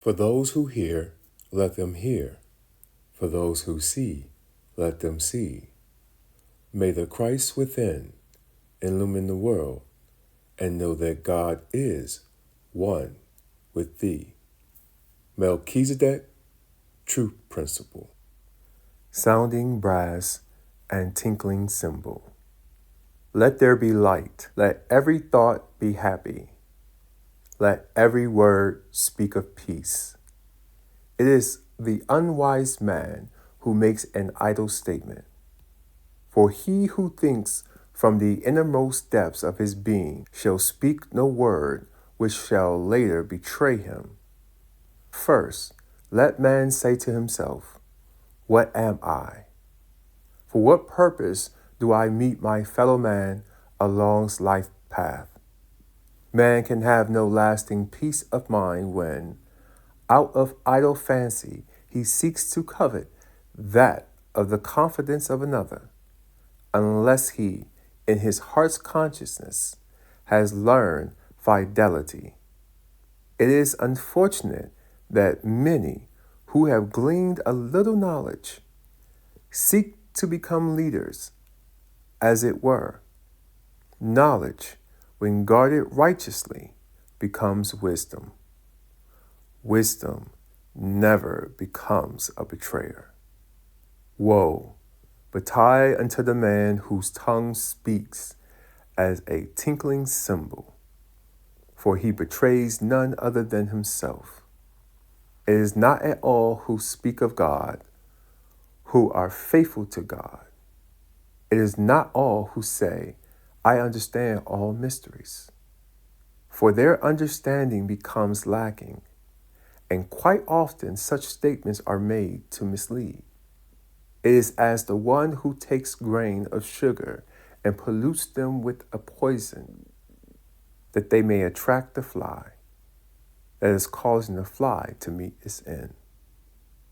For those who hear, let them hear. For those who see, let them see. May the Christ within illumine the world, and know that God is one with thee. Melchizedek, Truth Principle. Sounding brass and tinkling cymbal. Let there be light. Let every thought be happy. Let every word speak of peace. It is the unwise man who makes an idle statement. For he who thinks from the innermost depths of his being shall speak no word which shall later betray him. First, let man say to himself, "What am I? For what purpose do I meet my fellow man along life's path?" Man can have no lasting peace of mind when, out of idle fancy, he seeks to covet that of the confidence of another, unless he, in his heart's consciousness, has learned fidelity. It is unfortunate that many who have gleaned a little knowledge seek to become leaders, as it were. Knowledge, when guarded righteously, becomes wisdom. Wisdom never becomes a betrayer. Woe betide unto the man whose tongue speaks as a tinkling cymbal, for he betrays none other than himself. It is not at all who speak of God, who are faithful to God. It is not all who say, "I understand all mysteries," for their understanding becomes lacking, and quite often such statements are made to mislead. It is as the one who takes grain of sugar and pollutes them with a poison, that they may attract the fly, that is causing the fly to meet its end.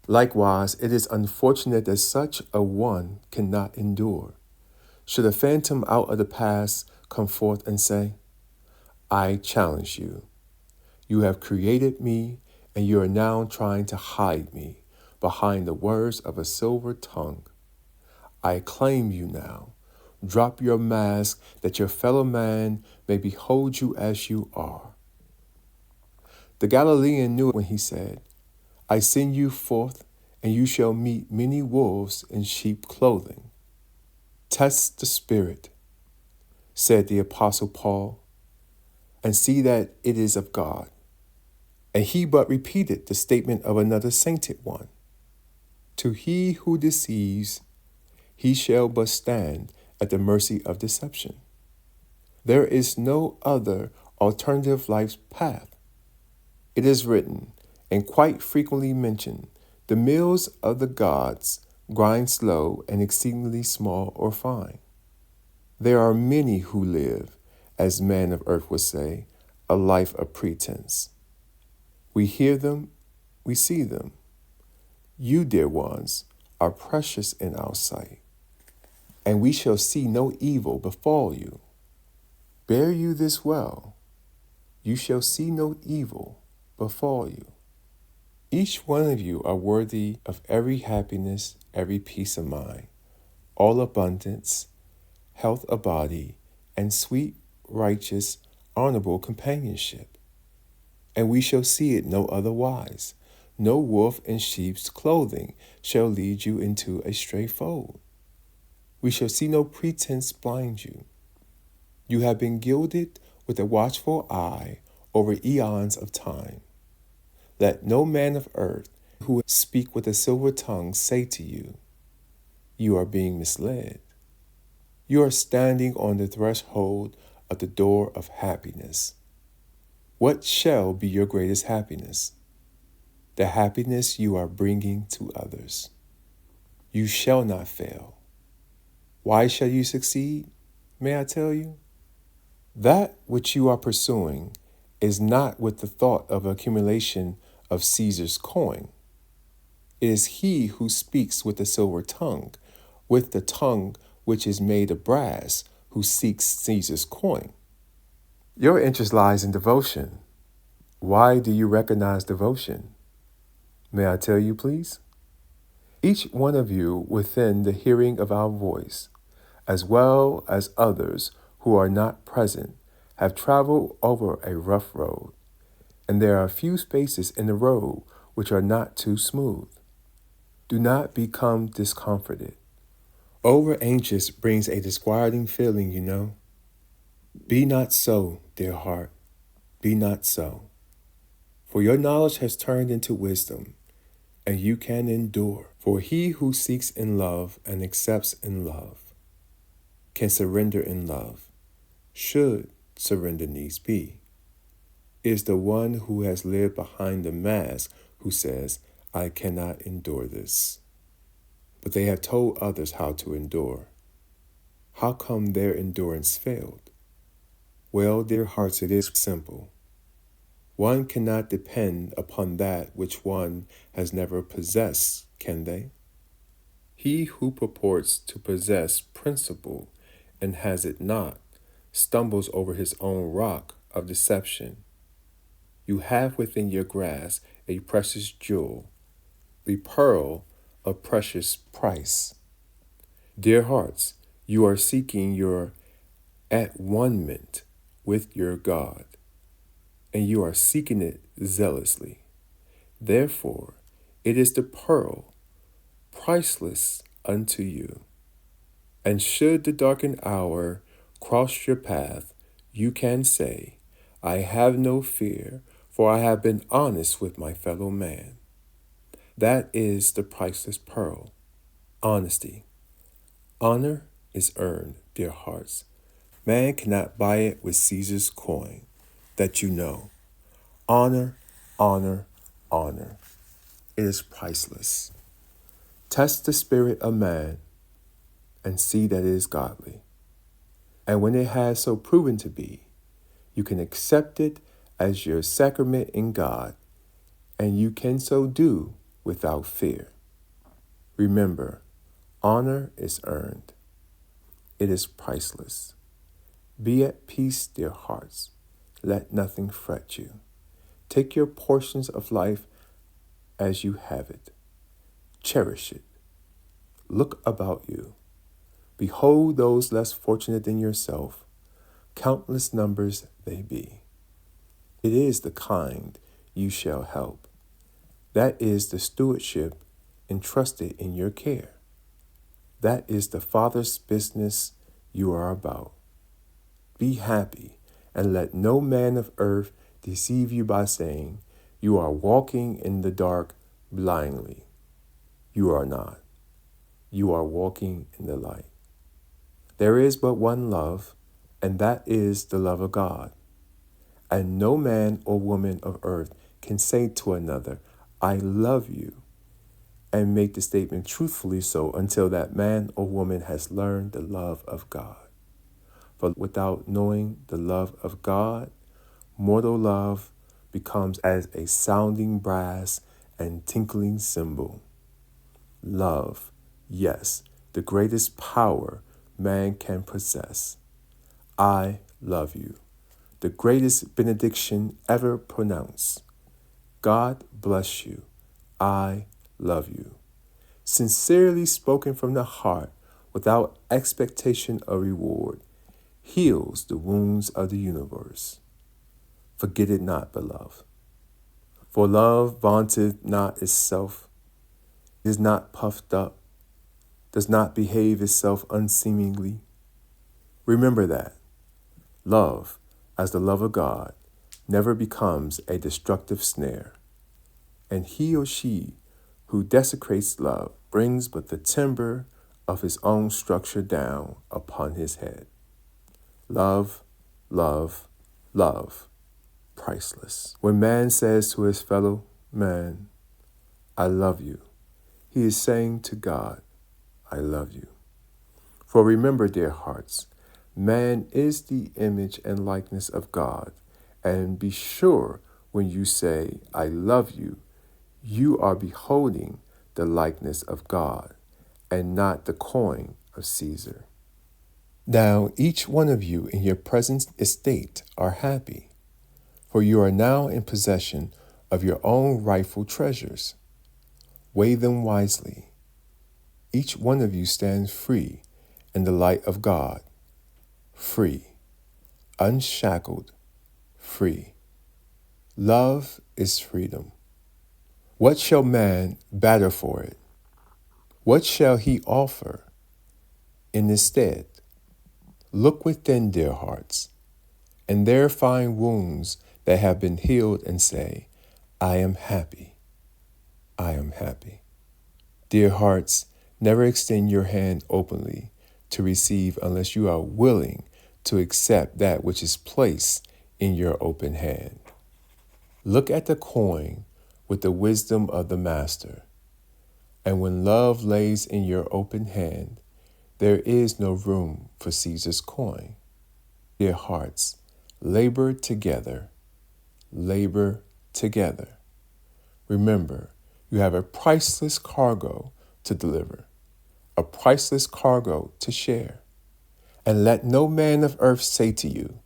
Likewise, it is unfortunate that such a one cannot endure. Should a phantom out of the past come forth and say, "I challenge you. You have created me, and you are now trying to hide me behind the words of a silver tongue. I claim you now. Drop your mask that your fellow man may behold you as you are." The Galilean knew it when he said, "I send you forth, and you shall meet many wolves in sheep clothing." Test the spirit, said the Apostle Paul, and see that it is of God. And he but repeated the statement of another sainted one. To he who deceives, he shall but stand at the mercy of deception. There is no other alternative life's path. It is written, and quite frequently mentioned, the mills of the gods grind slow and exceedingly small or fine. There are many who live, as man of earth would say, a life of pretense. We hear them, we see them. You, dear ones, are precious in our sight, and we shall see no evil befall you. Bear you this well, you shall see no evil befall you. Each one of you are worthy of every happiness, every peace of mind, all abundance, health of body, and sweet, righteous, honorable companionship. And we shall see it no otherwise. No wolf in sheep's clothing shall lead you into a stray fold. We shall see no pretense blind you. You have been gilded with a watchful eye over eons of time. Let no man of earth who speak with a silver tongue say to you, "You are being misled." You are standing on the threshold of the door of happiness. What shall be your greatest happiness? The happiness you are bringing to others. You shall not fail. Why shall you succeed? May I tell you? That which you are pursuing is not with the thought of accumulation of Caesar's coin. It is he who speaks with the silver tongue, with the tongue which is made of brass, who seeks Caesar's coin. Your interest lies in devotion. Why do you recognize devotion? May I tell you, please? Each one of you within the hearing of our voice, as well as others who are not present, have traveled over a rough road, and there are a few spaces in the road which are not too smooth. Do not become discomforted. Over anxious brings a disquieting feeling, you know. Be not so, dear heart, be not so. For your knowledge has turned into wisdom, and you can endure. For he who seeks in love and accepts in love can surrender in love, should surrender needs be. It is the one who has lived behind the mask who says, I cannot endure this. But they have told others how to endure. How come their endurance failed? Well, dear hearts, it is simple. One cannot depend upon that which one has never possessed, can they? He who purports to possess principle and has it not stumbles over his own rock of deception. You have within your grasp a precious jewel, the pearl of precious price. Dear hearts, you are seeking your at-one-ment with your God, and you are seeking it zealously. Therefore, it is the pearl, priceless unto you. And should the darkened hour cross your path, you can say, I have no fear, for I have been honest with my fellow man. That is the priceless pearl, honesty. Honor is earned, dear hearts. Man cannot buy it with Caesar's coin, that you know. Honor, honor, honor. It is priceless. Test the spirit of man and see that it is godly. And when it has so proven to be, you can accept it as your sacrament in God, and you can so do without fear. Remember, honor is earned. It is priceless. Be at peace, dear hearts. Let nothing fret you. Take your portions of life as you have it. Cherish it. Look about you. Behold those less fortunate than yourself. Countless numbers they be. It is the kind you shall help. That is the stewardship entrusted in your care. That is the Father's business you are about. Be happy, and let no man of earth deceive you by saying, you are walking in the dark blindly. You are not. You are walking in the light. There is but one love, and that is the love of God. And no man or woman of earth can say to another, I love you, and make the statement truthfully so until that man or woman has learned the love of God. For without knowing the love of God, mortal love becomes as a sounding brass and tinkling cymbal. Love, yes, the greatest power man can possess. I love you, the greatest benediction ever pronounced. God bless you. I love you. Sincerely spoken from the heart, without expectation of reward, heals the wounds of the universe. Forget it not, beloved. For love vaunteth not itself, is not puffed up, does not behave itself unseemingly. Remember that. Love, as the love of God, never becomes a destructive snare. And he or she who desecrates love brings but the timber of his own structure down upon his head. Love, love, love, priceless. When man says to his fellow man, I love you, he is saying to God, I love you. For remember, dear hearts, man is the image and likeness of God, and be sure when you say, I love you, you are beholding the likeness of God, and not the coin of Caesar. Now each one of you in your present estate are happy, for you are now in possession of your own rightful treasures. Weigh them wisely. Each one of you stands free in the light of God, free, unshackled, free. Love is freedom. What shall man batter for it? What shall he offer in its stead? Look within, dear hearts, and there find wounds that have been healed, and say, I am happy. I am happy. Dear hearts, never extend your hand openly to receive unless you are willing to accept that which is placed in your open hand. Look at the coin with the wisdom of the master. And when love lays in your open hand, there is no room for Caesar's coin. Dear hearts, labor together. Labor together. Remember, you have a priceless cargo to deliver, a priceless cargo to share. And let no man of earth say to you,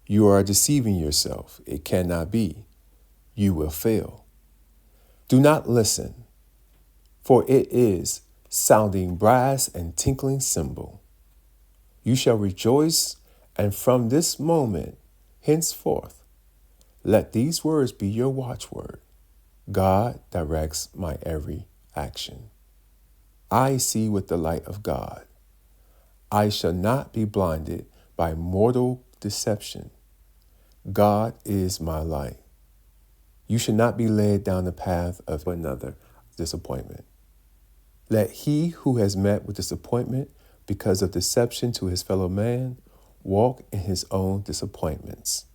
you are deceiving yourself. It cannot be. You will fail. Do not listen, for it is sounding brass and tinkling cymbal. You shall rejoice, and from this moment henceforth, let these words be your watchword. God directs my every action. I see with the light of God. I shall not be blinded by mortal deception. God is my light. You should not be led down the path of another disappointment. Let he who has met with disappointment because of deception to his fellow man walk in his own disappointments.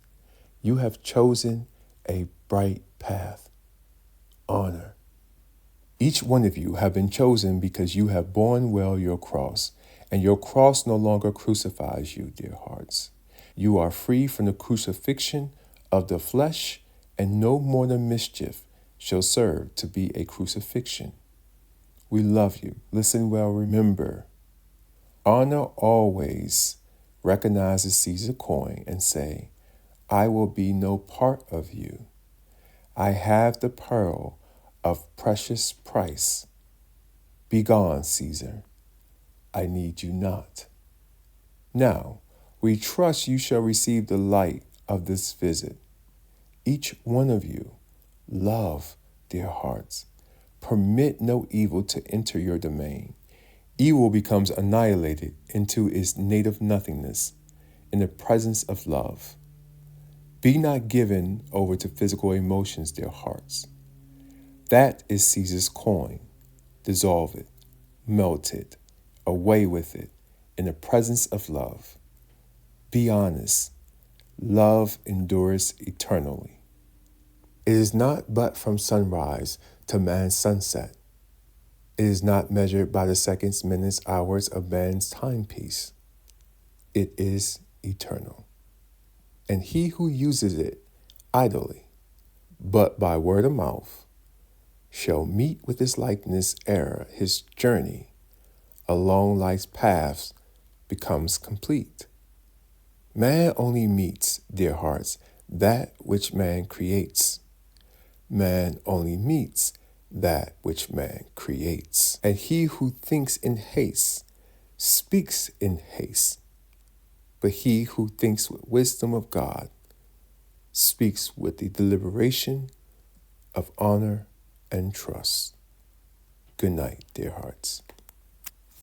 You have chosen a bright path. Honor. Each one of you have been chosen because you have borne well your cross, and your cross no longer crucifies you, dear hearts. You are free from the crucifixion of the flesh, and no more than mischief shall serve to be a crucifixion. We love you. Listen well, remember. Honor always recognizes Caesar's coin and say, I will be no part of you. I have the pearl of precious price. Begone, Caesar. I need you not. Now, we trust you shall receive the light of this visit. Each one of you, love, dear hearts. Permit no evil to enter your domain. Evil becomes annihilated into its native nothingness in the presence of love. Be not given over to physical emotions, dear hearts. That is Caesar's coin. Dissolve it, melt it, away with it in the presence of love. Be honest. Love endures eternally. It is not but from sunrise to man's sunset. It is not measured by the seconds, minutes, hours of man's timepiece. It is eternal. And he who uses it idly, but by word of mouth, shall meet with his likeness ere his journey along life's paths becomes complete. Man only meets, dear hearts, that which man creates. Man only meets that which man creates. And he who thinks in haste speaks in haste. But he who thinks with wisdom of God speaks with the deliberation of honor and trust. Good night, dear hearts.